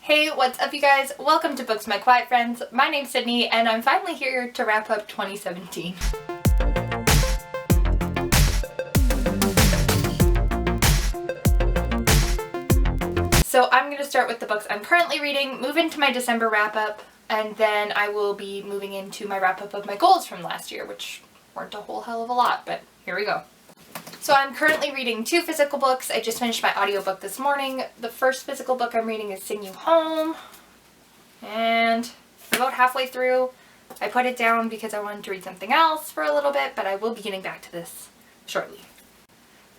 Hey, what's up you guys? Welcome to Books My Quiet Friends. My name's Sidney and I'm finally here to wrap up 2017. So I'm going to start with the books I'm currently reading, move into my December wrap up, and then I will be moving into my wrap up of my goals from last year, which weren't a whole hell of a lot, but here we go. So I'm currently reading 2 physical books. I just finished my audiobook this morning. The first physical book I'm reading is Sing You Home, and about halfway through I put it down because I wanted to read something else for a little bit, but I will be getting back to this shortly.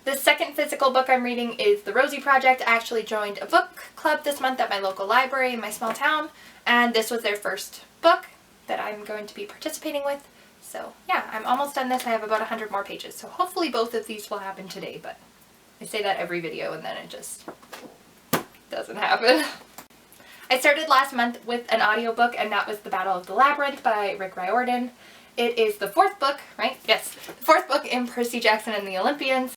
The second physical book I'm reading is The Rosie Project. I actually joined a book club this month at my local library in my small town, and this was their first book that I'm going to be participating with. So yeah, I'm almost done this. I have about 100 more pages, so hopefully both of these will happen today, but I say that every video and then it just doesn't happen. I started last month with an audiobook, and that was The Battle of the Labyrinth by Rick Riordan. It is the 4th book, right? Yes, the 4th book in Percy Jackson and the Olympians.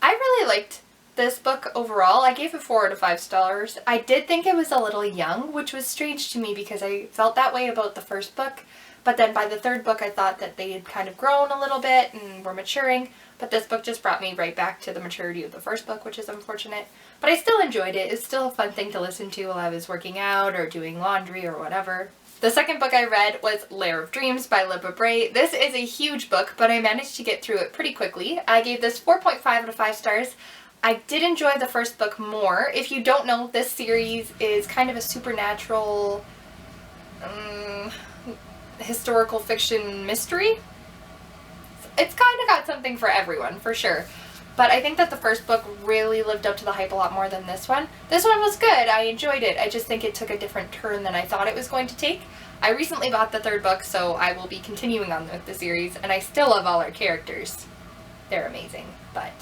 I really liked this book overall. I gave it 4 out of 5 stars. I did think it was a little young, which was strange to me because I felt that way about the first book. But then by the 3rd book I thought that they had kind of grown a little bit and were maturing, but this book just brought me right back to the maturity of the first book, which is unfortunate. But I still enjoyed it. It's still a fun thing to listen to while I was working out or doing laundry or whatever. The second book I read was Lair of Dreams by Libba Bray. This is a huge book, but I managed to get through it pretty quickly. I gave this 4.5 out of 5 stars. I did enjoy the first book more. If you don't know, this series is kind of a supernatural historical fiction mystery. It's kind of got something for everyone, for sure. But I think that the first book really lived up to the hype a lot more than this one. This one was good. I enjoyed it. I just think it took a different turn than I thought it was going to take. I recently bought the 3rd book, so I will be continuing on with the series, and I still love all our characters. They're amazing, but...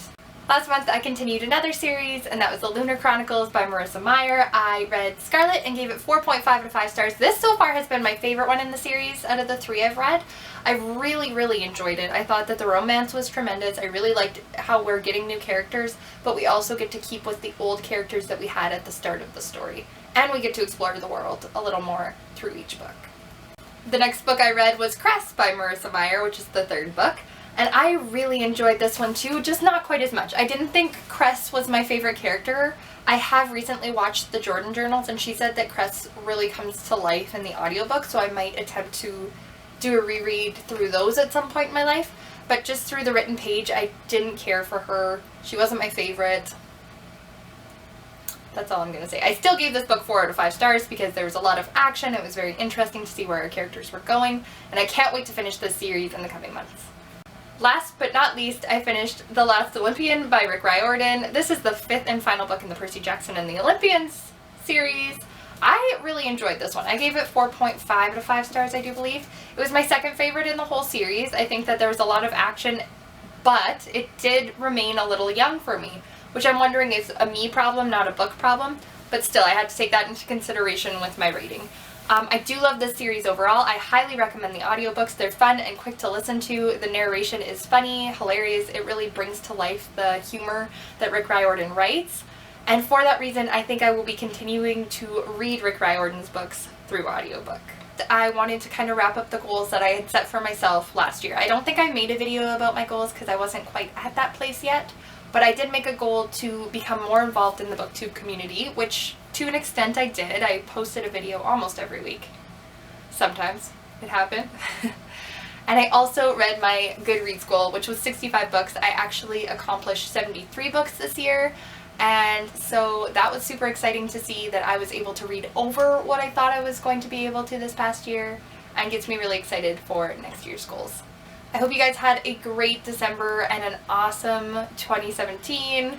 Last month I continued another series, and that was the Lunar Chronicles by Marissa Meyer. I read Scarlet and gave it 4.5 out of 5 stars. This so far has been my favorite one in the series out of the 3 I've read. I really enjoyed it. I thought that the romance was tremendous. I really liked how we're getting new characters, but we also get to keep with the old characters that we had at the start of the story. And we get to explore the world a little more through each book. The next book I read was Cress by Marissa Meyer, which is the 3rd book. And I really enjoyed this one too, just not quite as much. I didn't think Cress was my favorite character. I have recently watched the Jordan Journals, and she said that Cress really comes to life in the audiobook, so I might attempt to do a reread through those at some point in my life. But just through the written page, I didn't care for her. She wasn't my favorite. That's all I'm going to say. I still gave this book 4 out of 5 stars because there was a lot of action. It was very interesting to see where our characters were going, and I can't wait to finish this series in the coming months. Last but not least, I finished The Last Olympian by Rick Riordan. This is the 5th and final book in the Percy Jackson and the Olympians series. I really enjoyed this one. I gave it 4.5 out of 5 stars, I do believe. It was my 2nd favorite in the whole series. I think that there was a lot of action, but it did remain a little young for me, which I'm wondering is a me problem, not a book problem. But still, I had to take that into consideration with my rating. I do love this series overall. I highly recommend the audiobooks. They're fun and quick to listen to. The narration is funny, hilarious. It really brings to life the humor that Rick Riordan writes. And for that reason, I think I will be continuing to read Rick Riordan's books through audiobook. I wanted to kind of wrap up the goals that I had set for myself last year. I don't think I made a video about my goals because I wasn't quite at that place yet. But I did make a goal to become more involved in the booktube community, which to an extent I did. I posted a video almost every week. Sometimes it happened. And I also read my Goodreads goal, which was 65 books. I actually accomplished 73 books this year. And so that was super exciting to see that I was able to read over what I thought I was going to be able to this past year, and gets me really excited for next year's goals. I hope you guys had a great December and an awesome 2017.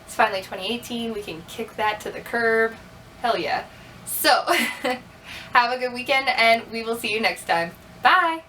It's finally 2018. We can kick that to the curb. Hell yeah. So, have a good weekend, and we will see you next time. Bye!